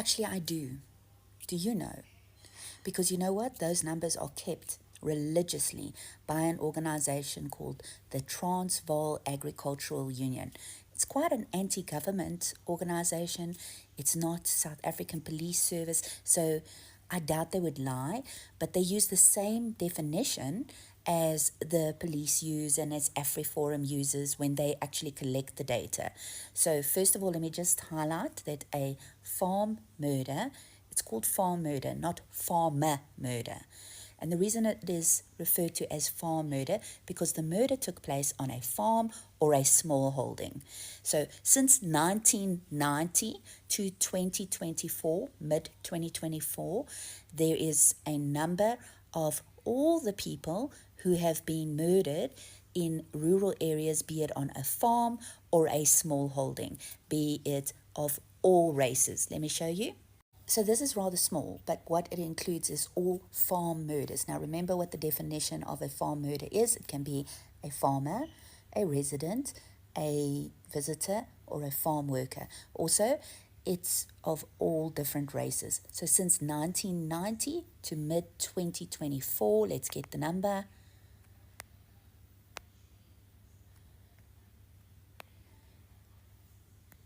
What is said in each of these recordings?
Actually, I do. Do you know? Because you know what? Those numbers are kept religiously by an organization called the Transvaal Agricultural Union. It's quite an anti-government organization. It's not South African Police Service, so I doubt they would lie, but they use the same definition as the police use and as AfriForum uses when they actually collect the data. So first of all, let me just highlight that a farm murder, it's called farm murder, not farmer murder. And the reason it is referred to as farm murder, because the murder took place on a farm or a small holding. So since 1990 to 2024, mid-2024, there is a number of all the people who have been murdered in rural areas, be it on a farm or a small holding, be it of all races. Let me show you. So this is rather small, but what it includes is all farm murders. Now remember what the definition of a farm murder is. It can be a farmer, a resident, a visitor, or a farm worker. Also, it's of all different races. So since 1990 to mid-2024, let's get the number.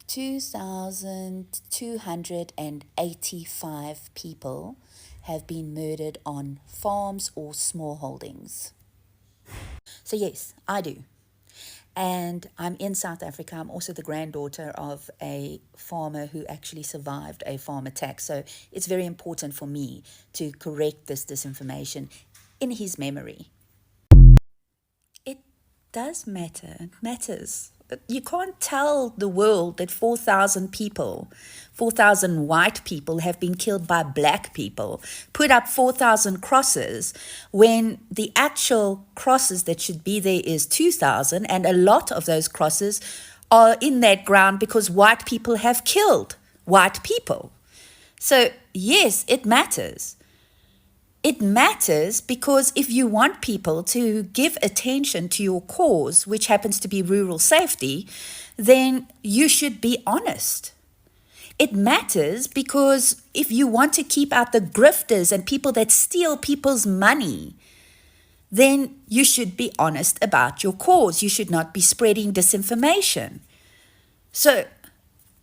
2,285 people have been murdered on farms or small holdings. So yes, I do. And I'm in South Africa. I'm also the granddaughter of a farmer who actually survived a farm attack. So it's very important for me to correct this disinformation in his memory. It does matter. It matters. You can't tell the world that 4,000 people, 4,000 white people have been killed by black people, put up 4,000 crosses when the actual crosses that should be there is 2,000, and a lot of those crosses are in that ground because white people have killed white people. So yes, it matters. It matters because if you want people to give attention to your cause, which happens to be rural safety, then you should be honest. It matters because if you want to keep out the grifters and people that steal people's money, then you should be honest about your cause. You should not be spreading disinformation. So,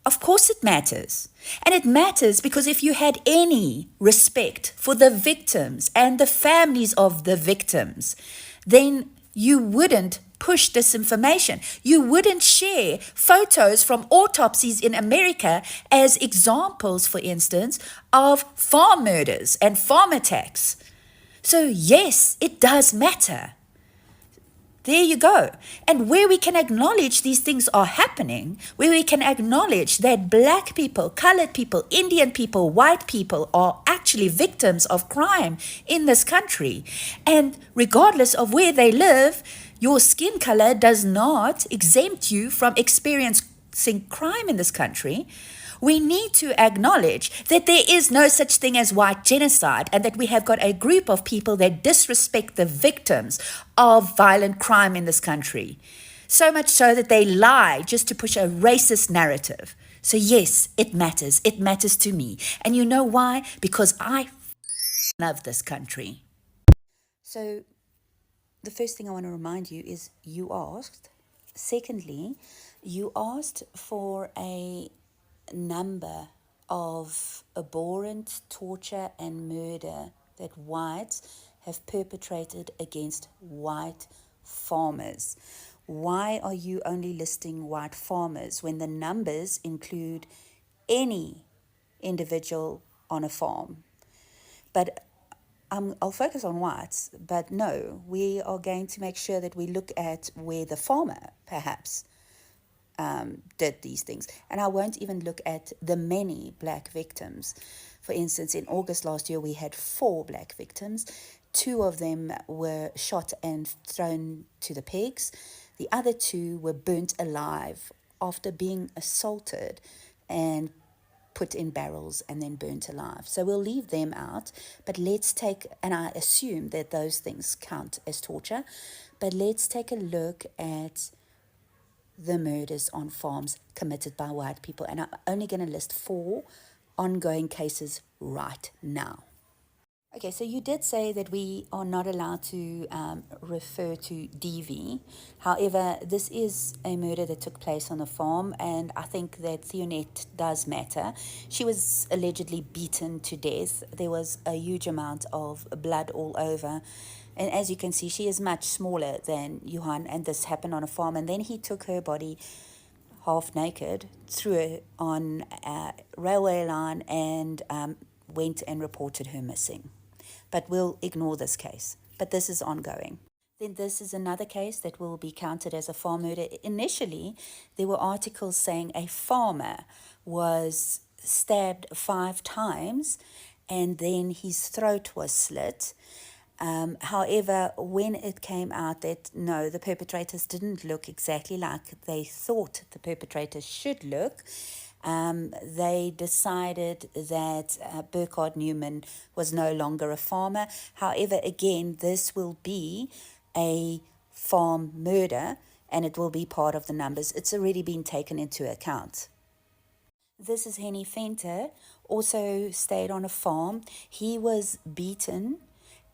of course it matters. And it matters because if you had any respect for the victims and the families of the victims, then you wouldn't push disinformation. You wouldn't share photos from autopsies in America as examples, for instance, of farm murders and farm attacks. So yes, it does matter. There you go. And where we can acknowledge these things are happening, where we can acknowledge that black people, colored people, Indian people, white people are actually victims of crime in this country. And regardless of where they live, your skin color does not exempt you from experiencing crime in this country. We need to acknowledge that there is no such thing as white genocide and that we have got a group of people that disrespect the victims of violent crime in this country. So much so that they lie just to push a racist narrative. So yes, it matters. It matters to me. And you know why? Because I love this country. So the first thing I want to remind you is you asked. Secondly, you asked for a number of abhorrent torture and murder that whites have perpetrated against white farmers. Why are you only listing white farmers when the numbers include any individual on a farm? But I'll focus on whites, but no, we are going to make sure that we look at where the farmer perhaps did these things. And I won't even look at the many black victims. For instance, in August last year, we had 4 black victims. 2 of them were shot and thrown to the pigs. The other 2 were burnt alive after being assaulted and put in barrels and then burnt alive. So we'll leave them out, but let's take, and I assume that those things count as torture, but let's take a look at the murders on farms committed by white people. And I'm only going to list 4 ongoing cases right now. Okay, so you did say that we are not allowed to refer to DV. However, this is a murder that took place on a farm, and I think that Theonette does matter. She was allegedly beaten to death. There was a huge amount of blood all over. And as you can see, she is much smaller than Johan, and this happened on a farm. And then he took her body half naked, threw her on a railway line, and went and reported her missing. But we'll ignore this case. But this is ongoing. Then this is another case that will be counted as a farm murder. Initially, there were articles saying a farmer was stabbed 5 times and then his throat was slit. However, when it came out that no, the perpetrators didn't look exactly like they thought the perpetrators should look, they decided that Burkhard Newman was no longer a farmer. However, again, this will be a farm murder and it will be part of the numbers. It's already been taken into account. This is Henny Venter, also stayed on a farm. He was beaten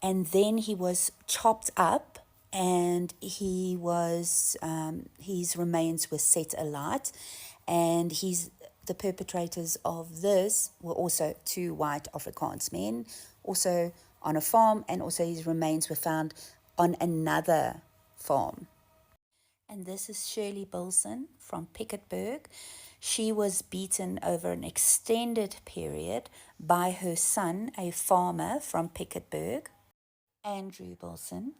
and then he was chopped up and he was his remains were set alight, and the perpetrators of this were also 2 white Afrikaans men, also on a farm, and also his remains were found on another farm. And this is Shirley Bilson from Piketberg. She was beaten over an extended period by her son, a farmer from Piketberg, Andrew Bilson.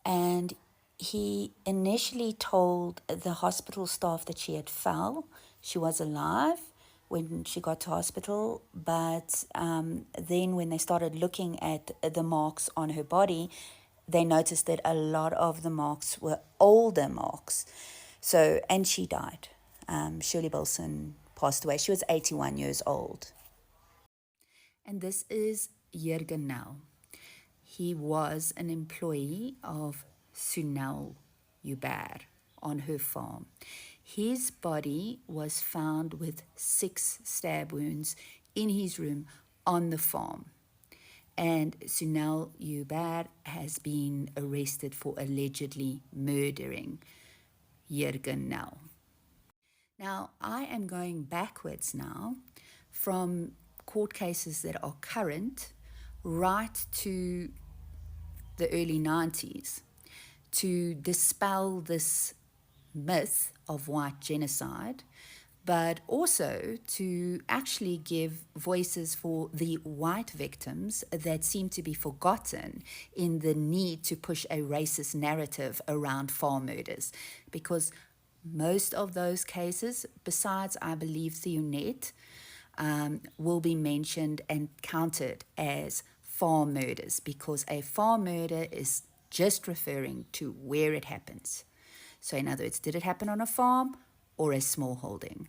And he initially told the hospital staff that she had fell. She was alive when she got to hospital, but then when they started looking at the marks on her body, they noticed that a lot of the marks were older marks. So, and she died. Shirley Bilson passed away. She was 81 years old. And this is Jurgen Nel. He was an employee of Sunel Uber on her farm. His body was found with 6 stab wounds in his room on the farm. And Sunel Uber has been arrested for allegedly murdering Jurgen Nel. Now, I am going backwards now from court cases that are current right to the early 90s to dispel this myth of white genocide, but also to actually give voices for the white victims that seem to be forgotten in the need to push a racist narrative around farm murders. Because most of those cases, besides, I believe, Theonette, will be mentioned and counted as farm murders, because a farm murder is just referring to where it happens. So in other words, did it happen on a farm or a small holding?